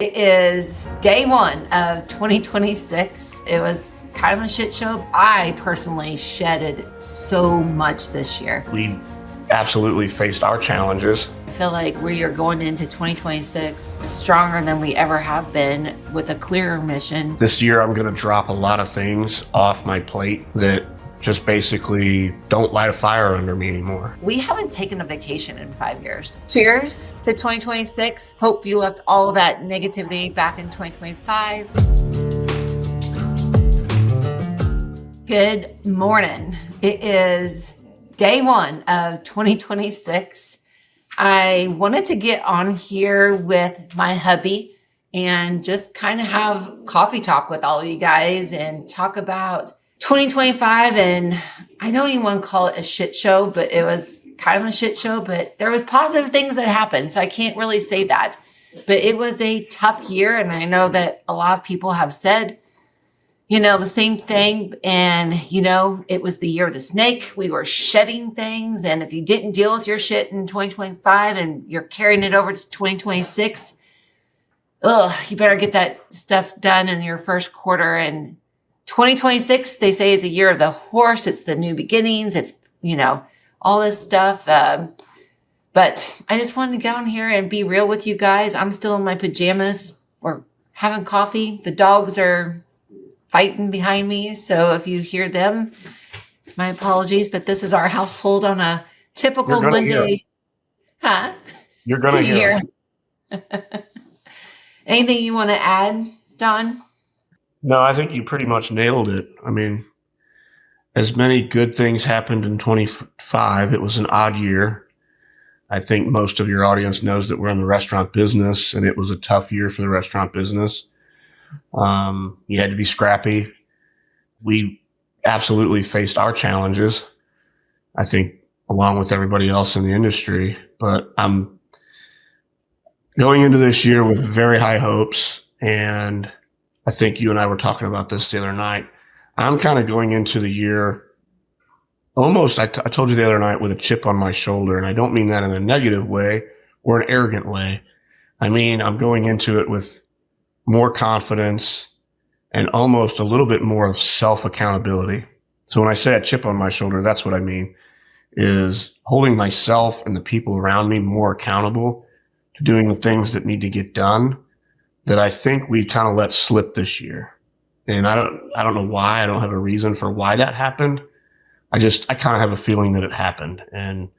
It is day one of 2026. It was kind of a shit show. I personally shedded so much this year. We absolutely faced our challenges. I feel like we are going into 2026 stronger than we ever have been, with a clearer mission. This year, I'm going to drop a lot of things off my plate that just basically don't light a fire under me anymore. We haven't taken a vacation in 5 years. Cheers to 2026. Hope you left all of that negativity back in 2025. Good morning. It is day one of 2026. I wanted to get on here with my hubby and just kind of have coffee talk with all of you guys and talk about 2025. And I don't even want to call it a shit show, but it was kind of a shit show, but there was positive things that happened. So I can't really say that, but it was a tough year. And I know that a lot of people have said, the same thing. And, it was the year of the snake. We were shedding things. And if you didn't deal with your shit in 2025 and you're carrying it over to 2026, you better get that stuff done in your first quarter. And 2026, they say, is a year of the horse. It's the new beginnings. It's, all this stuff. But I just wanted to get on here and be real with you guys. I'm still in my pajamas or having coffee. The dogs are fighting behind me. So if you hear them, my apologies. But this is our household on a typical Monday. Huh? You're going to hear. Anything you want to add, Don? No, I think you pretty much nailed it. I mean, as many good things happened in 25, it was an odd year. I think most of your audience knows that we're in the restaurant business, and it was a tough year for the restaurant business. You had to be scrappy. We absolutely faced our challenges, I think, along with everybody else in the industry. But I'm going into this year with very high hopes, and I think you and I were talking about this the other night. I'm kind of going into the year almost, I told you the other night, with a chip on my shoulder. And I don't mean that in a negative way or an arrogant way. I mean, I'm going into it with more confidence and almost a little bit more of self-accountability. So when I say a chip on my shoulder, that's what I mean, is holding myself and the people around me more accountable to doing the things that need to get done that I think we kind of let slip this year. And I don't know why. I don't have a reason for why that happened. I kind of have a feeling that it happened, and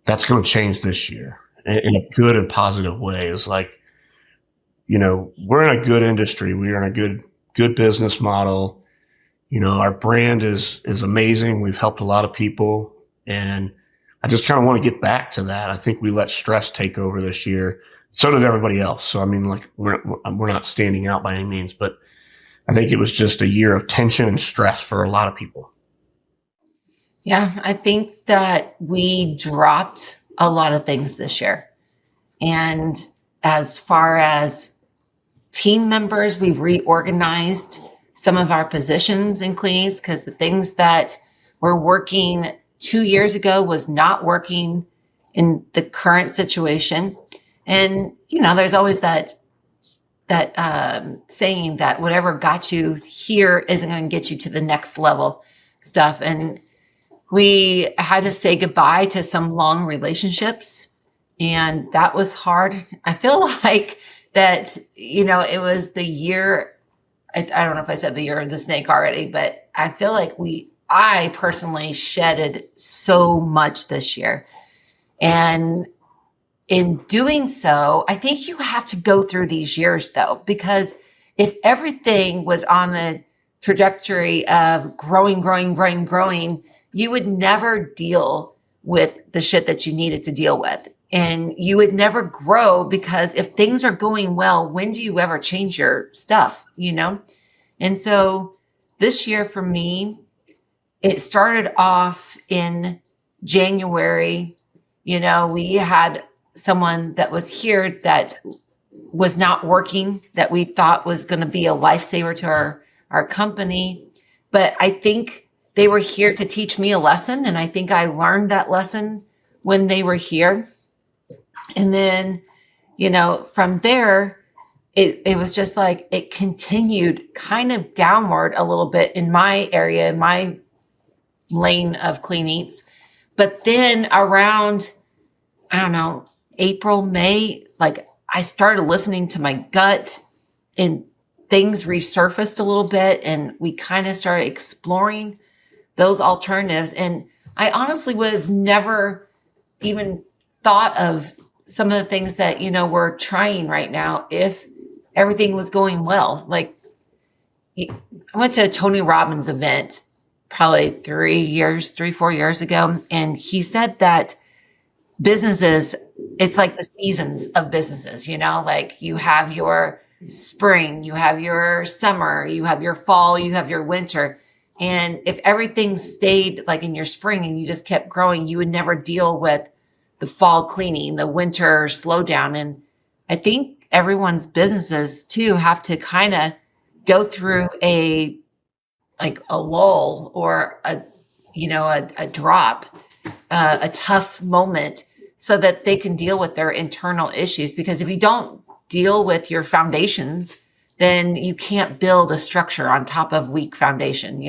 that's going to change this year in a good and positive way. It's like, we're in a good industry. We are in a good business model. Our brand is amazing. We've helped a lot of people, and I just kind of want to get back to that. I think we let stress take over this year. So did everybody else. So, I mean, we're not standing out by any means, but I think it was just a year of tension and stress for a lot of people. Yeah, I think that we dropped a lot of things this year. And as far as team members, we've reorganized some of our positions in Clean Eatz, because the things that were working 2 years ago was not working in the current situation. And, there's always that saying that whatever got you here isn't going to get you to the next level stuff. And we had to say goodbye to some long relationships, and that was hard. I feel like that, it was the year, I don't know if I said the year of the snake already, but I feel like I personally shedded so much this year. And in doing so, I think you have to go through these years, though, because if everything was on the trajectory of growing, you would never deal with the shit that you needed to deal with. And you would never grow, because if things are going well, when do you ever change your stuff, And so this year for me, it started off in January. We had someone that was here that was not working, that we thought was going to be a lifesaver to our company. But I think they were here to teach me a lesson. And I think I learned that lesson when they were here. And then, from there, it was just like it continued kind of downward a little bit in my area, in my lane of Clean Eatz. But then around, I don't know, April, May, like I started listening to my gut and things resurfaced a little bit, and we kind of started exploring those alternatives. And I honestly would have never even thought of some of the things that, we're trying right now if everything was going well. Like I went to a Tony Robbins event probably 4 years ago. And he said that businesses, it's like the seasons of businesses, like you have your spring, you have your summer, you have your fall, you have your winter. And if everything stayed like in your spring and you just kept growing, you would never deal with the fall cleaning, the winter slowdown. And I think everyone's businesses too have to kind of go through a lull or a drop, a tough moment, so that they can deal with their internal issues. Because if you don't deal with your foundations, then you can't build a structure on top of weak foundation,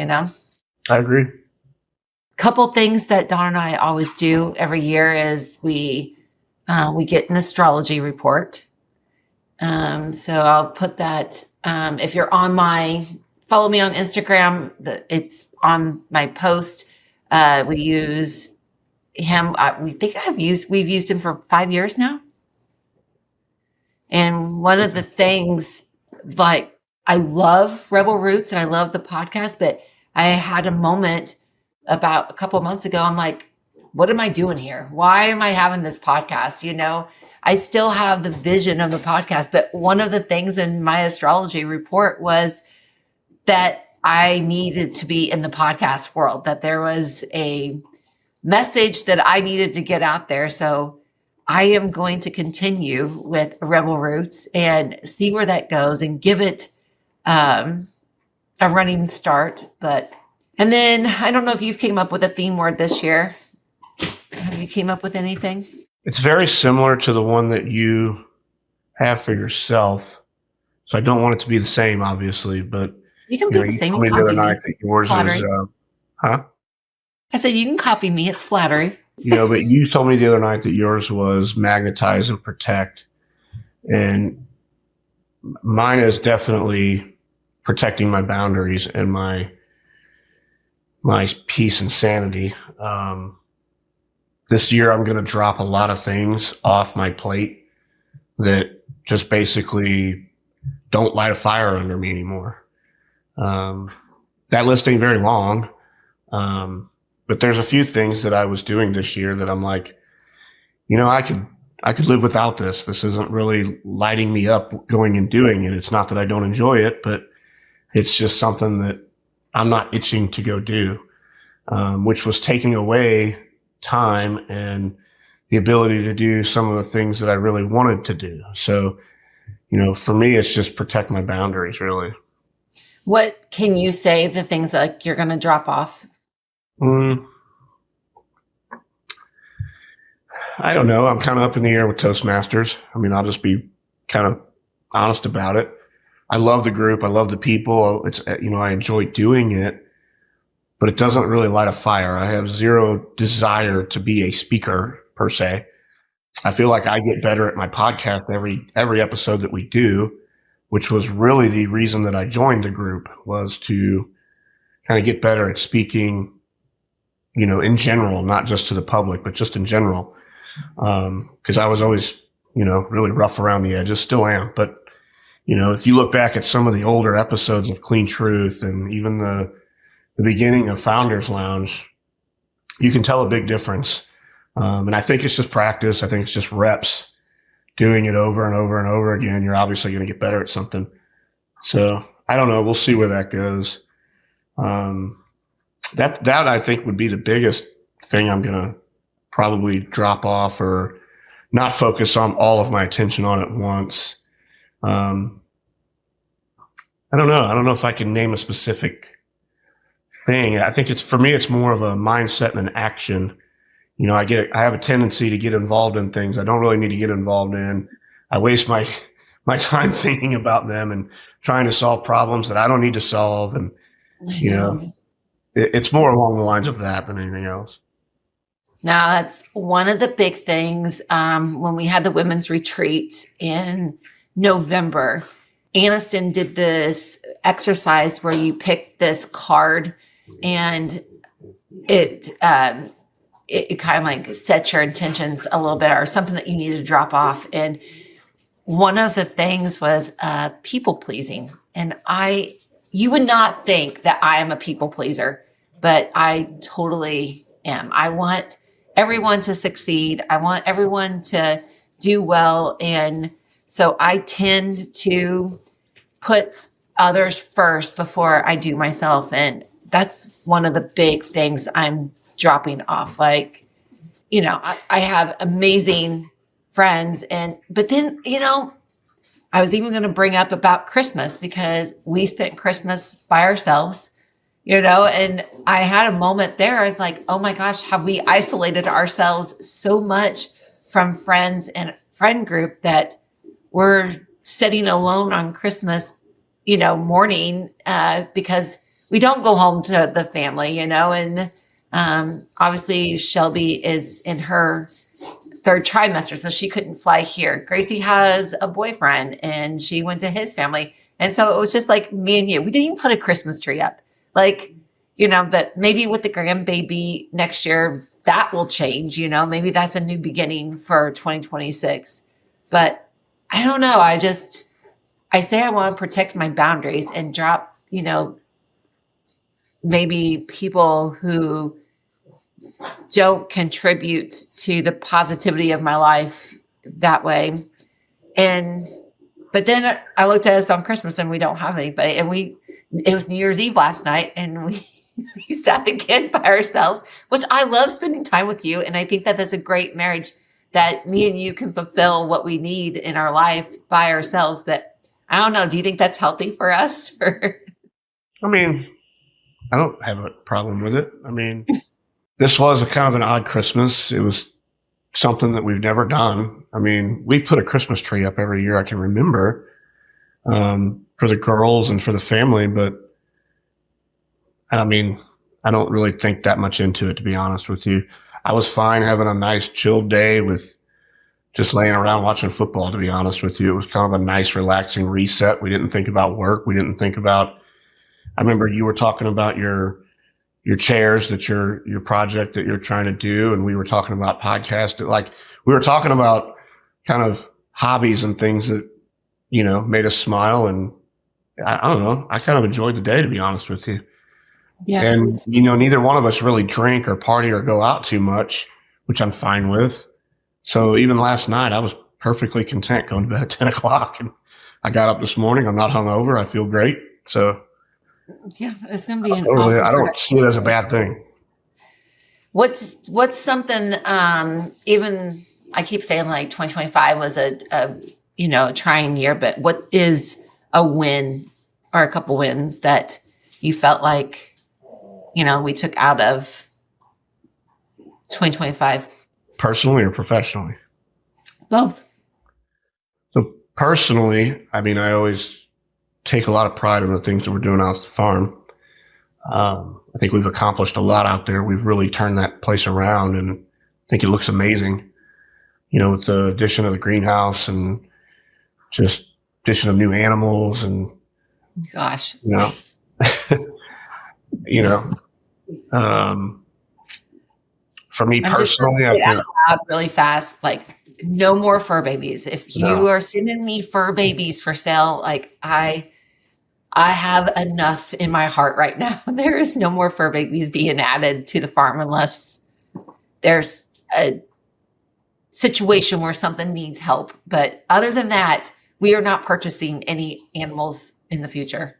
I agree. Couple things that Don and I always do every year is we get an astrology report. So I'll put that, if you're follow me on Instagram, it's on my post. We use him. We've used him for 5 years now. And one of the things, like, I love Rebel Roots and I love the podcast, but I had a moment about a couple of months ago. I'm like, what am I doing here? Why am I having this podcast? I still have the vision of the podcast, but one of the things in my astrology report was that I needed to be in the podcast world, that there was a message that I needed to get out there. So I am going to continue with Rebel Roots and see where that goes and give it a running start. And then I don't know if you've came up with a theme word this year. Have you came up with anything? It's very similar to the one that you have for yourself. So I don't want it to be the same, obviously, but you can be the same. You told me the other night that yours is, huh? I said, you can copy me. It's flattery. But you told me the other night that yours was magnetize and protect. And mine is definitely protecting my boundaries and my peace and sanity. This year, I'm going to drop a lot of things off my plate that just basically don't light a fire under me anymore. That list ain't very long. But there's a few things that I was doing this year that I'm like, I could live without this. This isn't really lighting me up going and doing it. It's not that I don't enjoy it, but it's just something that I'm not itching to go do, which was taking away time and the ability to do some of the things that I really wanted to do. So, for me, it's just protect my boundaries, really. What can you say, the things that you're going to drop off? I don't know. I'm kind of up in the air with Toastmasters. I'll just be kind of honest about it. I love the group. I love the people. I enjoy doing it, but it doesn't really light a fire. I have zero desire to be a speaker per se. I feel like I get better at my podcast every episode that we do, which was really the reason that I joined the group, was to kind of get better at speaking, in general, not just to the public, but just in general. Because I was always, really rough around the edges, still am. But, if you look back at some of the older episodes of Clean Truth and even the beginning of Founders Lounge, you can tell a big difference. And I think it's just practice. I think it's just reps, doing it over and over and over again. You're obviously going to get better at something. So I don't know. We'll see where that goes. That I think would be the biggest thing I'm going to probably drop off or not focus on all of my attention on at once. I don't know. I don't know if I can name a specific thing. I think for me, it's more of a mindset and an action. I have a tendency to get involved in things I don't really need to get involved in. I waste my my time thinking about them and trying to solve problems that I don't need to solve. And, I you know, know. it's more along the lines of that than anything else. Now, that's one of the big things. When we had the women's retreat in November, Aniston did this exercise where you pick this card and it kind of like sets your intentions a little bit or something that you need to drop off. And one of the things was people pleasing. And you would not think that I am a people pleaser, but I totally am. I want everyone to succeed. I want everyone to do well. And so I tend to put others first before I do myself. And that's one of the big things I'm dropping off. Like, I have amazing friends. But then, I was even going to bring up about Christmas because we spent Christmas by ourselves, and I had a moment there. I was like, oh my gosh, have we isolated ourselves so much from friends and friend group that we're sitting alone on Christmas, morning, because we don't go home to the family, and obviously Shelby is in her third trimester, so she couldn't fly here. Gracie has a boyfriend and she went to his family. And so it was just like me and you. We didn't even put a Christmas tree up. Like, but maybe with the grandbaby next year, that will change, maybe that's a new beginning for 2026. But I don't know. I say I want to protect my boundaries and drop, maybe people who don't contribute to the positivity of my life that way. But then I looked at us on Christmas and we don't have anybody. And it was New Year's Eve last night and we sat again by ourselves, which I love spending time with you. And I think that that's a great marriage that me and you can fulfill what we need in our life by ourselves. But I don't know. Do you think that's healthy for us? I mean, I don't have a problem with it. I mean, this was a kind of an odd Christmas. It was something that we've never done. I mean, we put a Christmas tree up every year I can remember, for the girls and for the family. But I mean, I don't really think that much into it, to be honest with you. I was fine having a nice chilled day with just laying around watching football, to be honest with you. It was kind of a nice, relaxing reset. We didn't think about work. We didn't think about, I remember you were talking about your chairs, that your project that you're trying to do. And we were talking about podcasts. Like we were talking about kind of hobbies and things that, made us smile. And I don't know, I kind of enjoyed the day, to be honest with you. Yeah. And, neither one of us really drink or party or go out too much, which I'm fine with. So even last night, I was perfectly content going to bed at 10 o'clock. And I got up this morning. I'm not hungover. I feel great. So yeah, it's going to be an totally, awesome. I don't see it as a bad thing. What's something, even I keep saying like 2025 was a trying year, but what is a win or a couple wins that you felt like, we took out of 2025? Personally or professionally? Both. So personally, I mean, I always take a lot of pride in the things that we're doing out at the farm. I think we've accomplished a lot out there. We've really turned that place around, and I think it looks amazing, with the addition of the greenhouse and just addition of new animals and, gosh, for me personally, I think really fast, like no more fur babies. If you are sending me fur babies for sale, like I have enough in my heart right now. There is no more fur babies being added to the farm unless there's a situation where something needs help. But other than that, we are not purchasing any animals in the future.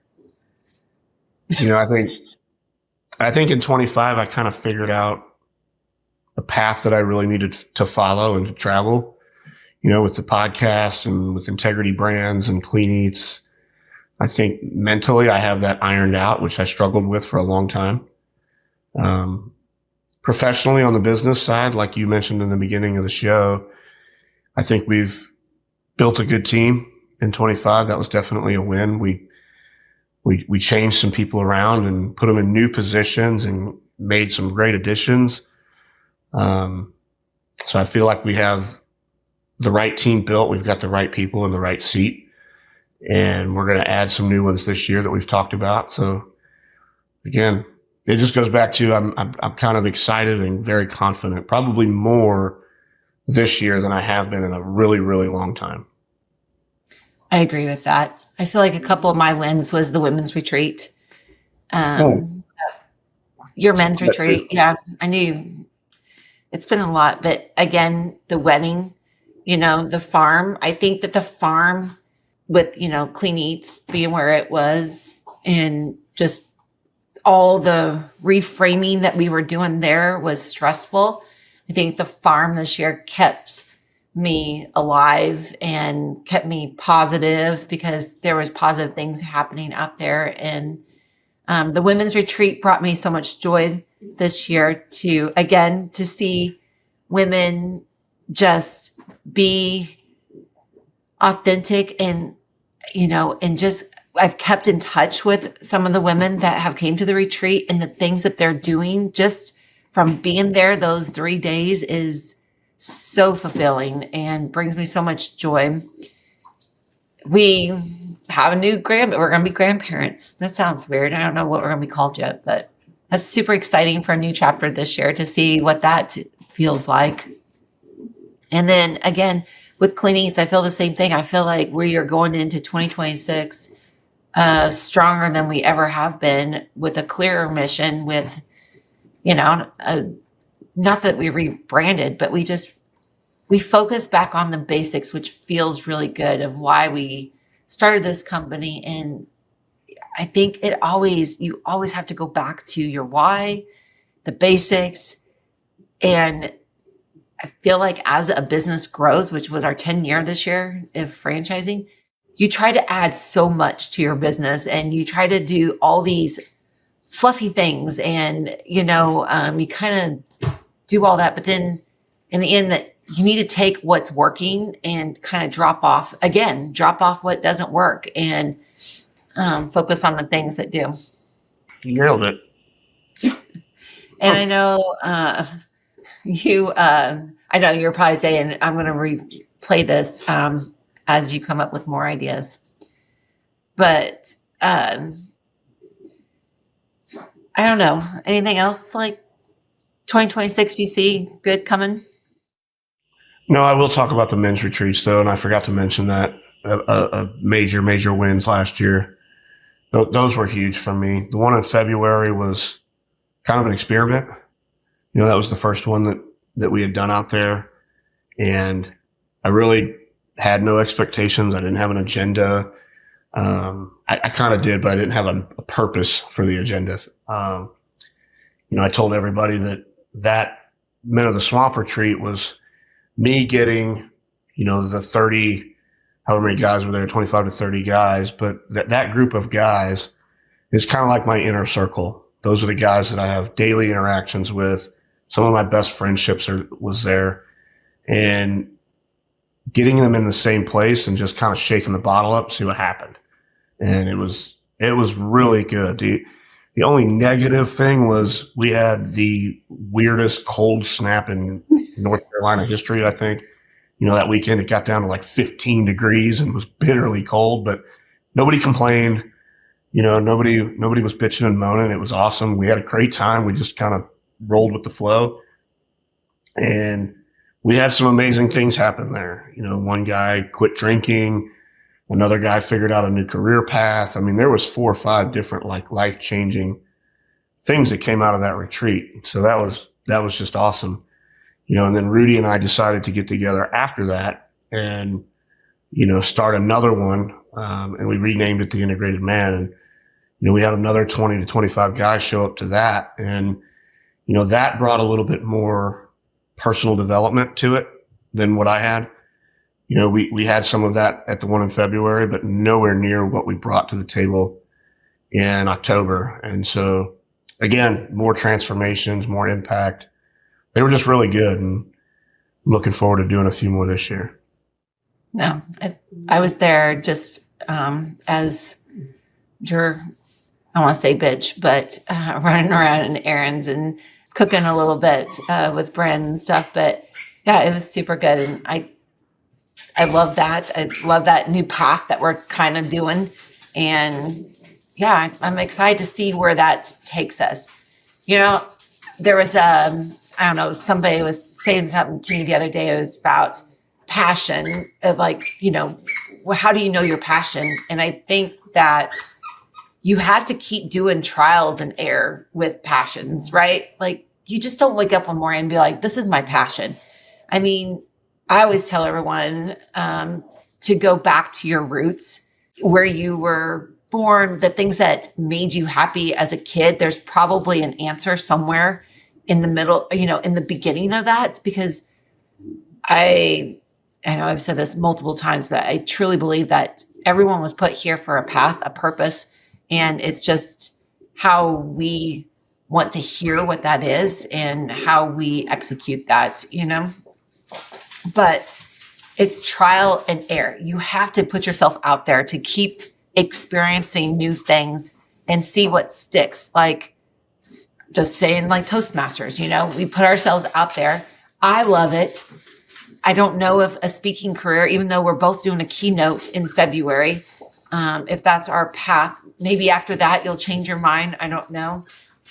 I think in 25, I kind of figured out a path that I really needed to follow and to travel, with the podcast and with Integrity Brands and Clean Eatz. I think mentally I have that ironed out, which I struggled with for a long time. Professionally, on the business side, like you mentioned in the beginning of the show, I think we've built a good team. in 25. That was definitely a win. We changed some people around and put them in new positions and made some great additions. So I feel like we have the right team built. We've got the right people in the right seat, and we're going to add some new ones this year that we've talked about. So again, it just goes back to I'm kind of excited and very confident, probably more this year than I have been in a really, really long time. I agree with that. I feel like a couple of my wins was the women's retreat. Your men's retreat. Yeah, I knew it's been a lot, but again, the wedding, the farm, I think that the farm with, Clean Eatz being where it was and just all the reframing that we were doing there was stressful. I think the farm this year kept me alive and kept me positive because there was positive things happening out there. And the women's retreat brought me so much joy this year to see women just be authentic and, and just I've kept in touch with some of the women that have came to the retreat, and the things that they're doing just from being there those 3 days is so fulfilling and brings me so much joy. We have a new we're going to be grandparents. That sounds weird. I don't know what we're going to be called yet, but that's super exciting for a new chapter this year to see what that feels like. And then again, with Clean Eatz, I feel the same thing. I feel like we are going into 2026 stronger than we ever have been, with a clearer mission, with, not that we rebranded, but we focus back on the basics, which feels really good, of why we started this company. And I think you always have to go back to your why, the basics. And I feel like as a business grows, which was our 10-year this year of franchising, you try to add so much to your business and you try to do all these fluffy things and, you kind of do all that. But then in the end, that you need to take what's working and kind of drop off what doesn't work and focus on the things that do. You nailed it. And I know I know you're probably saying, I'm going to replay this as you come up with more ideas. But I don't know. Anything else like 2026 you see good coming? No, I will talk about the men's retreats though, and I forgot to mention that a major wins last year. Those were huge for me. The one in February was kind of an experiment. That was the first one that we had done out there, and I really had no expectations. I didn't have an agenda. I kind of did, but I didn't have a purpose for the agenda. I told everybody that Men of the Swamp retreat was me getting, the 30, however many guys were there, 25 to 30 guys. But that group of guys is kind of like my inner circle. Those are the guys that I have daily interactions with. Some of my best friendships was there, and getting them in the same place and just kind of shaking the bottle up, see what happened. And it was really good. The only negative thing was we had the weirdest cold snap in North Carolina history, I think. That weekend it got down to like 15 degrees and was bitterly cold, but nobody complained. Nobody was bitching and moaning. It was awesome. We had a great time. We just kind of rolled with the flow. And we had some amazing things happen there. One guy quit drinking. Another guy figured out a new career path. I mean, there was 4 or 5 different life-changing things that came out of that retreat. So that was just awesome. And then Rudy and I decided to get together after that and, start another one. And we renamed it the Integrated Man. And, we had another 20 to 25 guys show up to that. And, that brought a little bit more personal development to it than what I had. We had some of that at the one in February, but nowhere near what we brought to the table in October. And so, again, more transformations, more impact. They were just really good, and I'm looking forward to doing a few more this year. No, I was there just as your, I want to say bitch, but running around in errands and cooking a little bit with Bren and stuff. But yeah, it was super good. And I love that. I love that new path that we're kind of doing. And yeah, I'm excited to see where that takes us. You know, there was I don't know, somebody was saying something to me the other day. It was about passion, of like, you know, well, how do you know your passion? And I think that you have to keep doing trials and error with passions, right? Like you just don't wake up one morning and be like, this is my passion. I mean, I always tell everyone to go back to your roots, where you were born, the things that made you happy as a kid. There's probably an answer somewhere in the middle, you know, in the beginning of that, because I know I've said this multiple times, but I truly believe that everyone was put here for a path, a purpose, and it's just how we want to hear what that is and how we execute that, you know? But it's trial and error. You have to put yourself out there to keep experiencing new things and see what sticks. Like just saying, like Toastmasters, you know, we put ourselves out there. I love it. I don't know if a speaking career, even though we're both doing a keynote in February, if that's our path. Maybe after that, you'll change your mind. I don't know.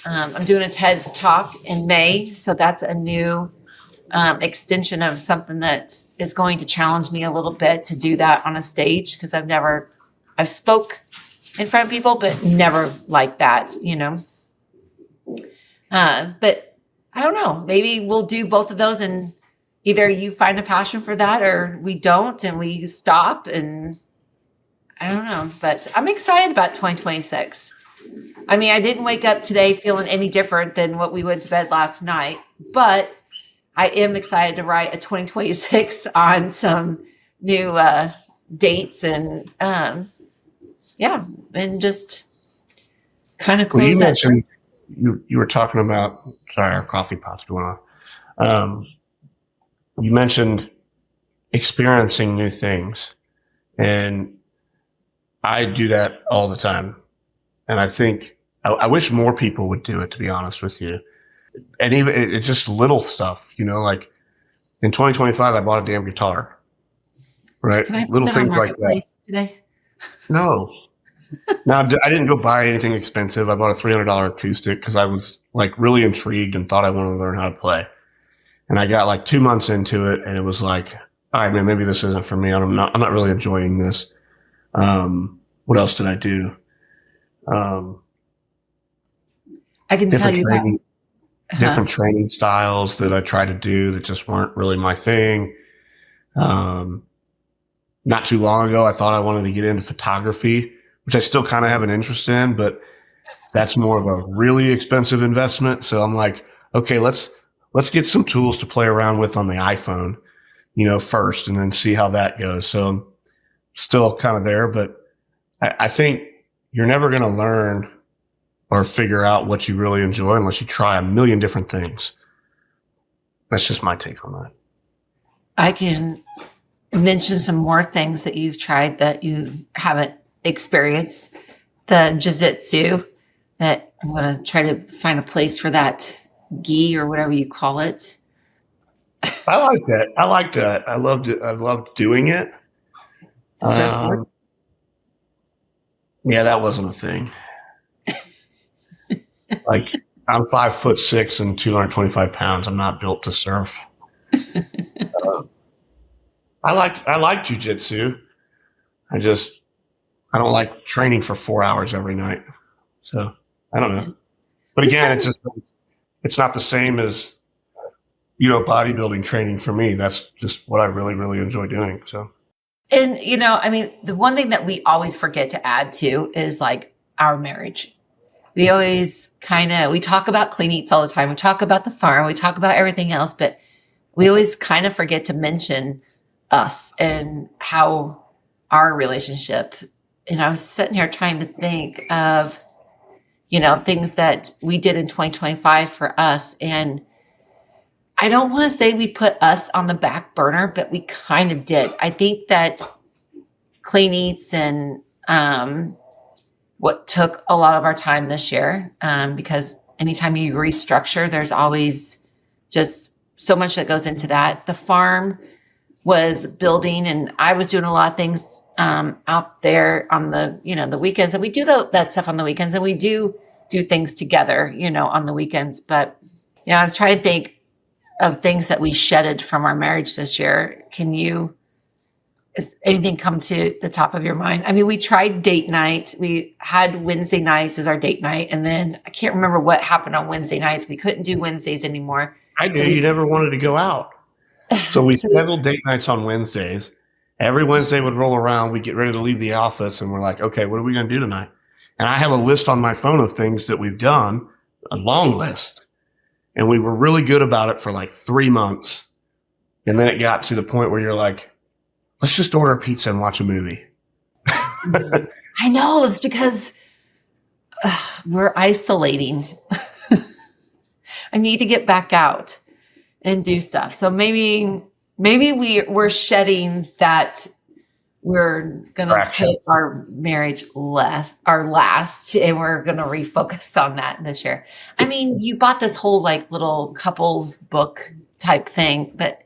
I'm doing a TED Talk in May. So that's a new extension of something that is going to challenge me a little bit to do that on a stage, because I've spoke in front of people, but never like that, you know. But I don't know, maybe we'll do both of those, and either you find a passion for that or we don't and we stop, and I don't know, but I'm excited about 2026. I mean, I didn't wake up today feeling any different than what we went to bed last night, but I am excited to write a 2026 on some new dates and yeah, and just kind of close. Well, you mentioned you were talking about. Sorry, our coffee pot's going on. You mentioned experiencing new things, and I do that all the time. And I think I wish more people would do it, to be honest with you. And even it's just little stuff, you know, like in 2025, I bought a damn guitar, right? Can I put Little that on things like that. Marketplace today? No, I didn't go buy anything expensive. I bought a $300 acoustic because I was like really intrigued and thought I wanted to learn how to play. And I got like 2 months into it, and it was like, all right, man, maybe this isn't for me. I'm not really enjoying this. What else did I do? I can tell you that. Different training styles that I tried to do that just weren't really my thing. Not too long ago, I thought I wanted to get into photography, which I still kind of have an interest in, but that's more of a really expensive investment. So I'm like, okay, let's get some tools to play around with on the iPhone, you know, first, and then see how that goes. So I'm still kind of there, but I think you're never going to learn or figure out what you really enjoy unless you try a million different things. That's just my take on that. I can mention some more things that you've tried that you haven't experienced. The jiu-jitsu, that I'm going to try to find a place for that gi or whatever you call it. I like that. I loved it. I loved doing it. Yeah, that wasn't a thing. Like, I'm 5'6" and 225 pounds. I'm not built to surf. I like jujitsu. I don't like training for 4 hours every night. So I don't know. But again, it's not the same as, you know, bodybuilding training for me. That's just what I really, really enjoy doing. So. And, you know, I mean, the one thing that we always forget to add to is like our marriage. We always we talk about Clean Eatz all the time. We talk about the farm. We talk about everything else, but we always kind of forget to mention us and how our relationship. And I was sitting here trying to think of, you know, things that we did in 2025 for us. And I don't want to say we put us on the back burner, but we kind of did. I think that Clean Eatz and what took a lot of our time this year, because anytime you restructure, there's always just so much that goes into that. The farm was building, and I was doing a lot of things out there on the the weekends, and we do that stuff on the weekends, and we do things together on the weekends. But I was trying to think of things that we shedded from our marriage this year. Has anything come to the top of your mind? I mean, we tried date night. We had Wednesday nights as our date night, and then I can't remember what happened on Wednesday nights. We couldn't do Wednesdays anymore. I knew you never wanted to go out. So we scheduled date nights on Wednesdays. Every Wednesday would roll around. We'd get ready to leave the office, and we're like, okay, what are we going to do tonight? And I have a list on my phone of things that we've done, a long list. And we were really good about it for like 3 months. And then it got to the point where you're like, let's just order a pizza and watch a movie. I know. It's because we're isolating. I need to get back out and do stuff. So maybe we're shedding that. We're going to put our marriage last, and we're going to refocus on that this year. I mean, you bought this whole like little couples book type thing, but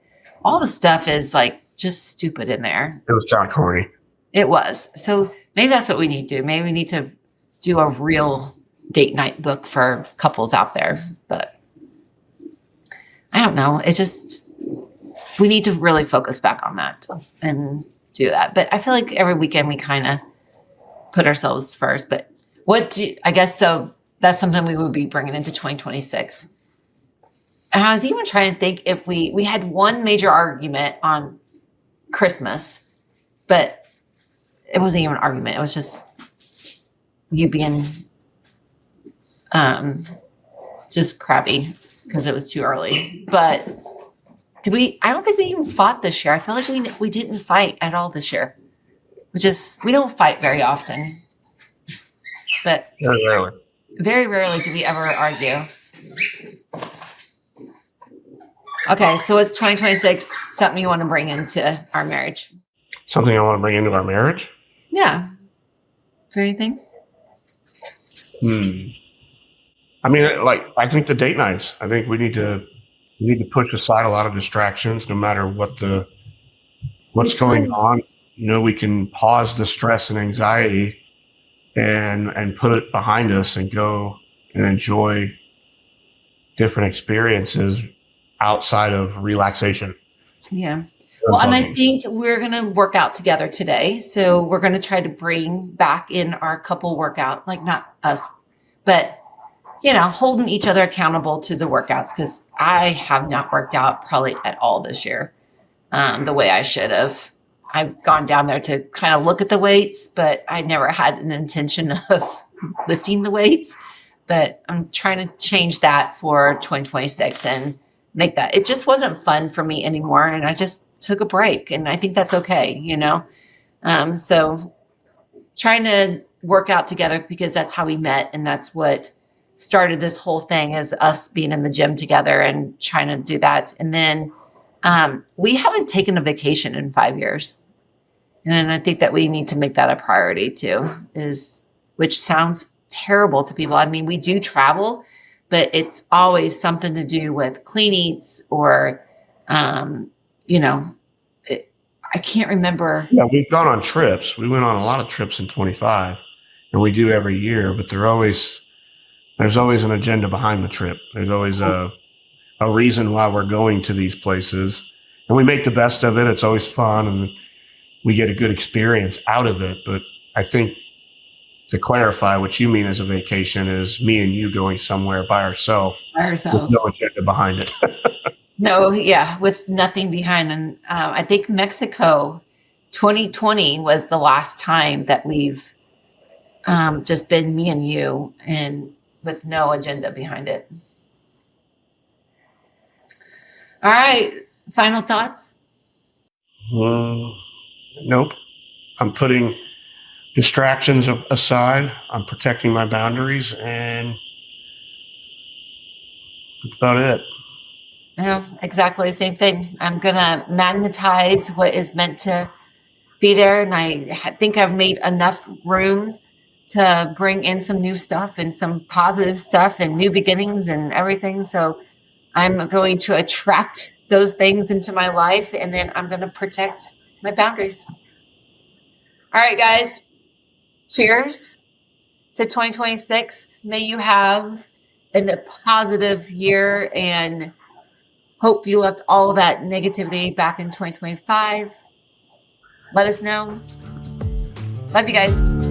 all the stuff is like just stupid in there. It was kind of corny. It was. So maybe that's what we need to do. Maybe we need to do a real date night book for couples out there. But I don't know. It's just, we need to really focus back on that and do that. But I feel like every weekend we kind of put ourselves first. But I guess so that's something we would be bringing into 2026. And I was even trying to think if we had one major argument on Christmas, but it wasn't even an argument. It was just you being just crabby because it was too early. But I don't think we even fought this year. I feel like we didn't fight at all this year. We don't fight very often. But very rarely do we ever argue. Okay, so it's 2026, something you want to bring into our marriage? Something I want to bring into our marriage? Yeah. Is there anything? I mean, I think the date nights. I think we need to push aside a lot of distractions, no matter what's going on. We can pause the stress and anxiety and put it behind us and go and enjoy different experiences outside of relaxation. Yeah. Well, and I think we're going to work out together today. So we're going to try to bring back in our couple workout, like not us, but holding each other accountable to the workouts, because I have not worked out probably at all this year the way I should have. I've gone down there to kind of look at the weights, but I never had an intention of lifting the weights. But I'm trying to change that for 2026 and make that. It just wasn't fun for me anymore, and I just took a break, and I think that's okay, So trying to work out together, because that's how we met, and that's what started this whole thing, is us being in the gym together and trying to do that. And then we haven't taken a vacation in 5 years. And I think that we need to make that a priority too, which sounds terrible to people. I mean, we do travel, but it's always something to do with Clean Eatz or, I can't remember. Yeah, we've gone on trips. We went on a lot of trips in 25, and we do every year, but there's always an agenda behind the trip. There's always a reason why we're going to these places, and we make the best of it. It's always fun, and we get a good experience out of it. But I think, to clarify, what you mean as a vacation is me and you going somewhere by ourselves with no agenda behind it. No, yeah, with nothing behind. And I think Mexico 2020 was the last time that we've just been me and you, and with no agenda behind it. All right. Final thoughts? Nope. I'm putting distractions aside. I'm protecting my boundaries, and that's about it. I know exactly the same thing. I'm going to magnetize what is meant to be there. And I think I've made enough room to bring in some new stuff and some positive stuff and new beginnings and everything. So I'm going to attract those things into my life, and then I'm going to protect my boundaries. All right, guys. Cheers to 2026. May you have a positive year, and hope you left all that negativity back in 2025. Let us know. Love you guys.